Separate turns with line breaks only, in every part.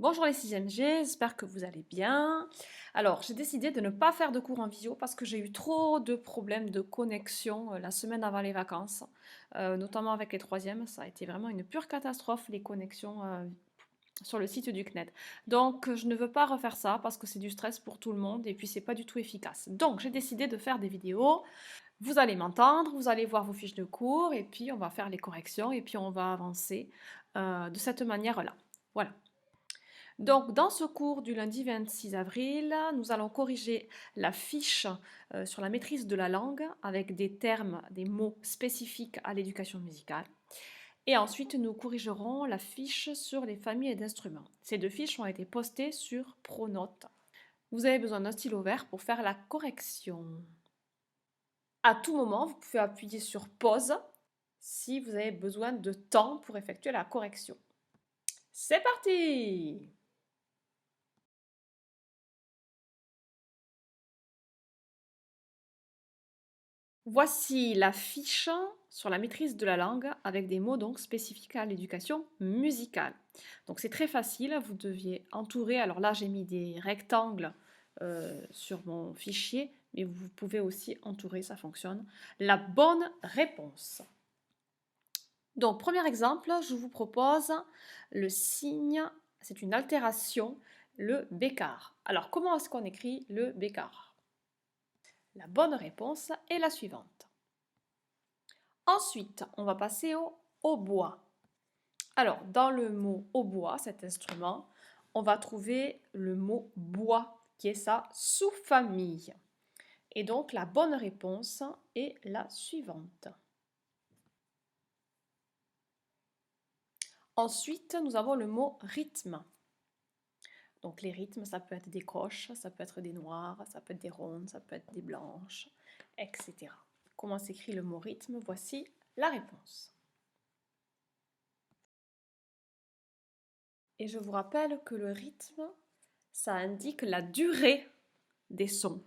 Bonjour les 6e G, j'espère que vous allez bien. Alors, j'ai décidé de ne pas faire de cours en visio parce que j'ai eu trop de problèmes de connexion la semaine avant les vacances, notamment avec les 3e. Ça a été vraiment une pure catastrophe, les connexions sur le site du CNED. Donc, je ne veux pas refaire ça parce que c'est du stress pour tout le monde et puis c'est pas du tout efficace. Donc, j'ai décidé de faire des vidéos. Vous allez m'entendre, vous allez voir vos fiches de cours et puis on va faire les corrections et puis on va avancer de cette manière-là. Voilà. Donc, dans ce cours du lundi 26 avril, nous allons corriger la fiche sur la maîtrise de la langue avec des termes, des mots spécifiques à l'éducation musicale. Et ensuite, nous corrigerons la fiche sur les familles d'instruments. Ces deux fiches ont été postées sur Pronote. Vous avez besoin d'un stylo vert pour faire la correction. À tout moment, vous pouvez appuyer sur pause si vous avez besoin de temps pour effectuer la correction. C'est parti! Voici la fiche sur la maîtrise de la langue avec des mots donc spécifiques à l'éducation musicale. Donc c'est très facile, vous deviez entourer, alors là j'ai mis des rectangles sur mon fichier, mais vous pouvez aussi entourer, ça fonctionne. La bonne réponse. Donc premier exemple, je vous propose le signe, c'est une altération, le bécard. Alors comment est-ce qu'on écrit le bécard? La bonne réponse est la suivante. Ensuite, on va passer au hautbois. Alors, dans le mot hautbois, cet instrument, on va trouver le mot bois, qui est sa sous-famille. Et donc, la bonne réponse est la suivante. Ensuite, nous avons le mot rythme. Donc, les rythmes, ça peut être des croches, ça peut être des noires, ça peut être des rondes, ça peut être des blanches, etc. Comment s'écrit le mot rythme? Voici la réponse. Et je vous rappelle que le rythme, ça indique la durée des sons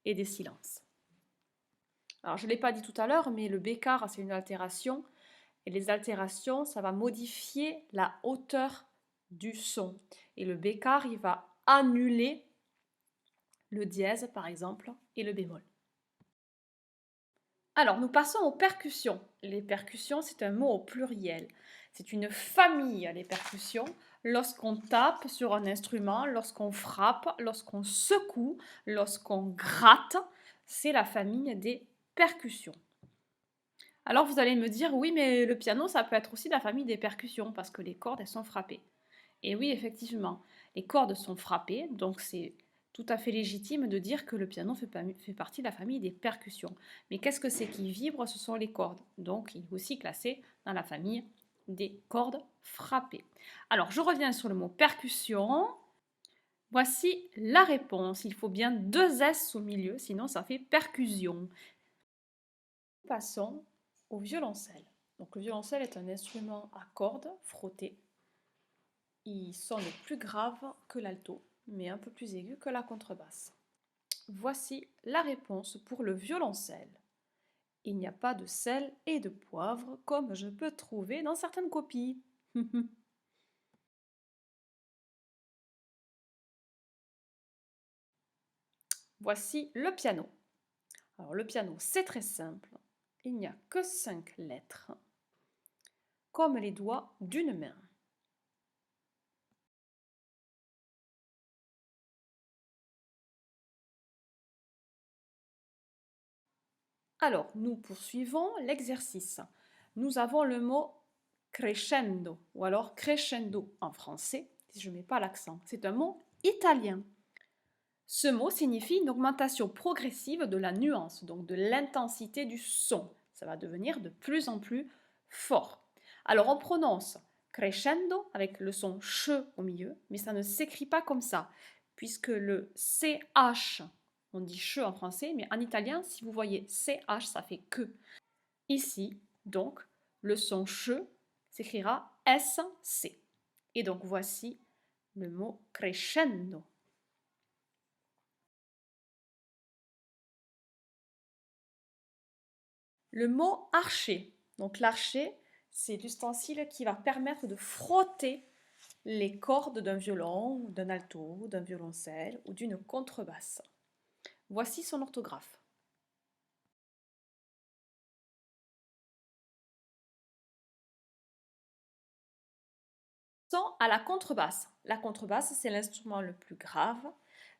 et des silences. Alors, je ne l'ai pas dit tout à l'heure, mais le bécard, c'est une altération. Et les altérations, ça va modifier la hauteur du son. Et le bécard, il va annuler le dièse, par exemple, et le bémol. Alors, nous passons aux percussions. Les percussions, c'est un mot au pluriel. C'est une famille, les percussions. Lorsqu'on tape sur un instrument, lorsqu'on frappe, lorsqu'on secoue, lorsqu'on gratte, c'est la famille des percussions. Alors vous allez me dire, oui, mais le piano, ça peut être aussi la famille des percussions, parce que les cordes, elles sont frappées. Et oui, effectivement, les cordes sont frappées, donc c'est tout à fait légitime de dire que le piano fait partie de la famille des percussions. Mais qu'est-ce que c'est qui vibre? Ce sont les cordes. Donc il est aussi classé dans la famille des cordes frappées. Alors je reviens sur le mot percussion. Voici la réponse. Il faut bien deux S au milieu, sinon ça fait percussion. Passons au violoncelle. Donc le violoncelle est un instrument à cordes frottées. Il sonne plus grave que l'alto, mais un peu plus aigu que la contrebasse. Voici la réponse pour le violoncelle. Il n'y a pas de sel et de poivre comme je peux trouver dans certaines copies. Voici le piano. Alors le piano, c'est très simple. Il n'y a que 5 lettres, comme les doigts d'une main. Alors, nous poursuivons l'exercice. Nous avons le mot crescendo, ou alors crescendo en français, si je ne mets pas l'accent. C'est un mot italien. Ce mot signifie une augmentation progressive de la nuance, donc de l'intensité du son. Ça va devenir de plus en plus fort. Alors, on prononce crescendo avec le son ch au milieu, mais ça ne s'écrit pas comme ça, puisque le ch, on dit ch en français, mais en italien, si vous voyez ch, ça fait que. Ici, donc, le son ch s'écrira SC. Et donc, voici le mot crescendo. Le mot archer. Donc, l'archer, c'est l'ustensile qui va permettre de frotter les cordes d'un violon, d'un alto, d'un violoncelle ou d'une contrebasse. Voici son orthographe. À la contrebasse. La contrebasse, c'est l'instrument le plus grave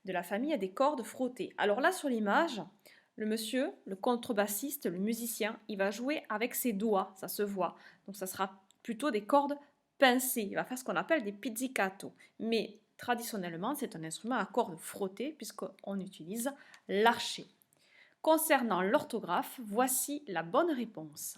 de la famille des cordes frottées. Alors là, sur l'image, le monsieur, le contrebassiste, le musicien, il va jouer avec ses doigts, ça se voit. Donc ça sera plutôt des cordes pincées. Il va faire ce qu'on appelle des pizzicato. Mais traditionnellement, c'est un instrument à cordes frottées puisqu'on utilise l'archet. Concernant l'orthographe, voici la bonne réponse.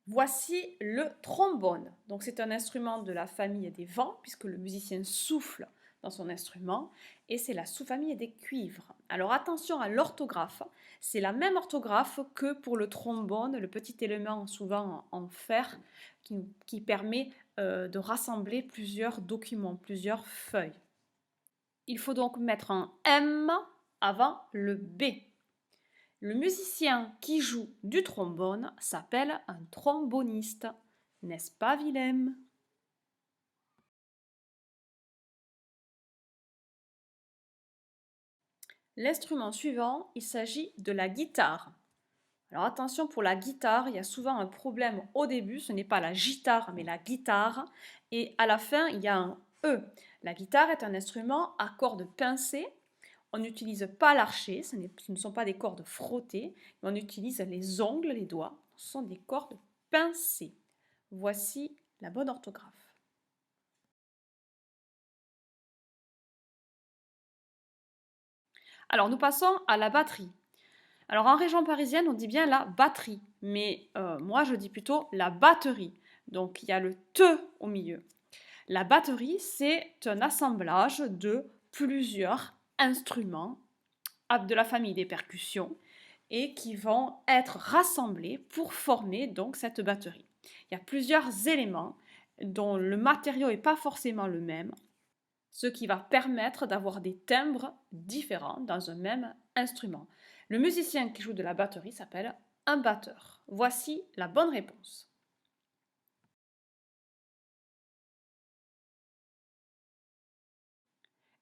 Voici le trombone. Donc c'est un instrument de la famille des vents, puisque le musicien souffle dans son instrument, et c'est la sous-famille des cuivres. Alors attention à l'orthographe, c'est la même orthographe que pour le trombone, le petit élément souvent en fer qui permet de rassembler plusieurs documents, plusieurs feuilles. Il faut donc mettre un M avant le B. Le musicien qui joue du trombone s'appelle un tromboniste. N'est-ce pas, Willem? L'instrument suivant, il s'agit de la guitare. Alors attention, pour la guitare, il y a souvent un problème au début, ce n'est pas la guitare mais la guitare, et à la fin, il y a un E. La guitare est un instrument à cordes pincées. On n'utilise pas l'archet, ce ne sont pas des cordes frottées, mais on utilise les ongles, les doigts. Ce sont des cordes pincées. Voici la bonne orthographe. Alors nous passons à la batterie. Alors en région parisienne, on dit bien la batterie, mais moi je dis plutôt la batterie. Donc il y a le te au milieu. La batterie, c'est un assemblage de plusieurs instruments de la famille des percussions et qui vont être rassemblés pour former donc cette batterie. Il y a plusieurs éléments dont le matériau n'est pas forcément le même, ce qui va permettre d'avoir des timbres différents dans un même instrument. Le musicien qui joue de la batterie s'appelle un batteur. Voici la bonne réponse.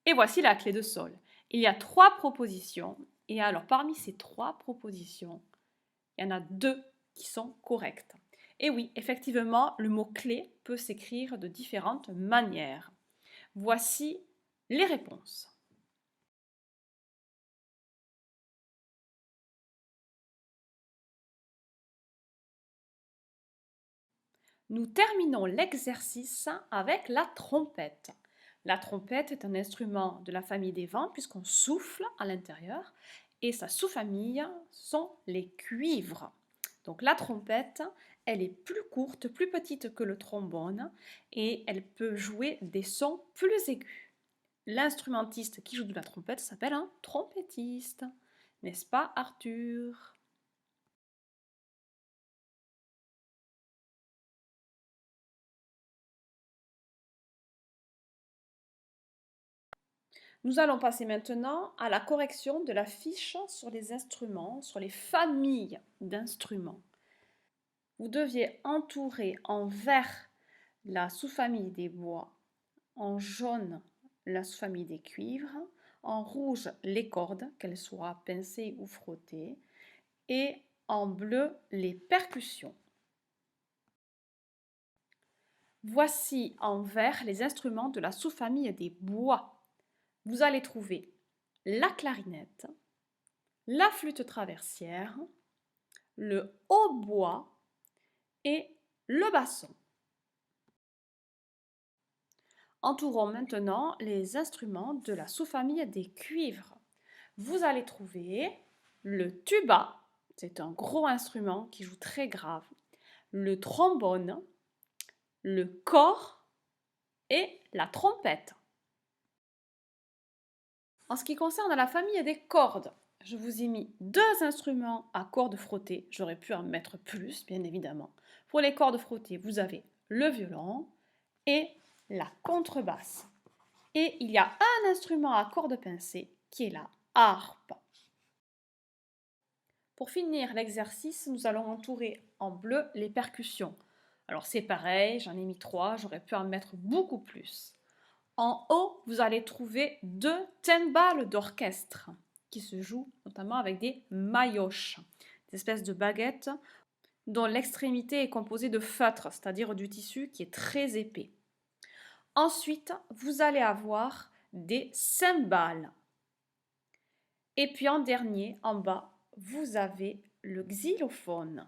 Et voici la clé de sol. Il y a 3 propositions, et alors parmi ces 3 propositions, il y en a 2 qui sont correctes. Et oui, effectivement, le mot clé peut s'écrire de différentes manières. Voici les réponses. Nous terminons l'exercice avec la trompette. La trompette est un instrument de la famille des vents puisqu'on souffle à l'intérieur et sa sous-famille sont les cuivres. Donc la trompette, elle est plus courte, plus petite que le trombone et elle peut jouer des sons plus aigus. L'instrumentiste qui joue de la trompette s'appelle un trompettiste. N'est-ce pas, Arthur? Nous allons passer maintenant à la correction de la fiche sur les instruments, sur les familles d'instruments. Vous deviez entourer en vert la sous-famille des bois, en jaune la sous-famille des cuivres, en rouge les cordes, qu'elles soient pincées ou frottées, et en bleu les percussions. Voici en vert les instruments de la sous-famille des bois. Vous allez trouver la clarinette, la flûte traversière, le hautbois et le basson. Entourons maintenant les instruments de la sous-famille des cuivres. Vous allez trouver le tuba, c'est un gros instrument qui joue très grave, le trombone, le cor et la trompette. En ce qui concerne la famille des cordes, je vous ai mis 2 instruments à cordes frottées. J'aurais pu en mettre plus, bien évidemment. Pour les cordes frottées, vous avez le violon et la contrebasse. Et il y a un instrument à cordes pincées qui est la harpe. Pour finir l'exercice, nous allons entourer en bleu les percussions. Alors c'est pareil, j'en ai mis 3, j'aurais pu en mettre beaucoup plus. En haut, vous allez trouver 2 timbales d'orchestre qui se jouent notamment avec des maillotches, des espèces de baguettes dont l'extrémité est composée de feutre, c'est-à-dire du tissu qui est très épais. Ensuite, vous allez avoir des cymbales. Et puis en dernier, en bas, vous avez le xylophone.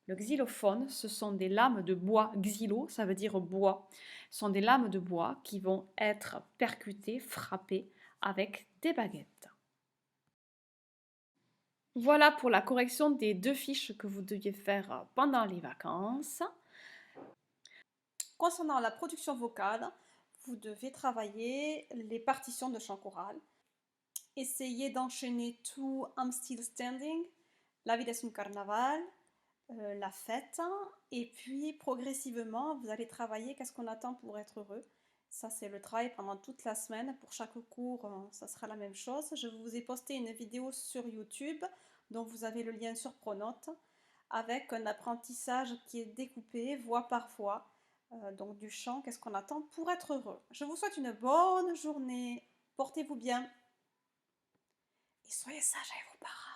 Le xylophone, ce sont des lames de bois. Xylo, ça veut dire bois. Ce sont des lames de bois qui vont être percutées, frappées avec des baguettes. Voilà pour la correction des 2 fiches que vous deviez faire pendant les vacances. Concernant la production vocale, vous devez travailler les partitions de chant choral. Essayez d'enchaîner tout I'm Still Standing, La Vida es un Carnaval, la fête, et puis progressivement vous allez travailler qu'est-ce qu'on attend pour être heureux. Ça c'est le travail pendant toute la semaine, pour chaque cours ça sera la même chose. Je vous ai posté une vidéo sur YouTube dont vous avez le lien sur Pronote avec un apprentissage qui est découpé voix par voix, donc du chant, qu'est-ce qu'on attend pour être heureux. Je vous souhaite une bonne journée, portez-vous bien et soyez sages avec vos parents.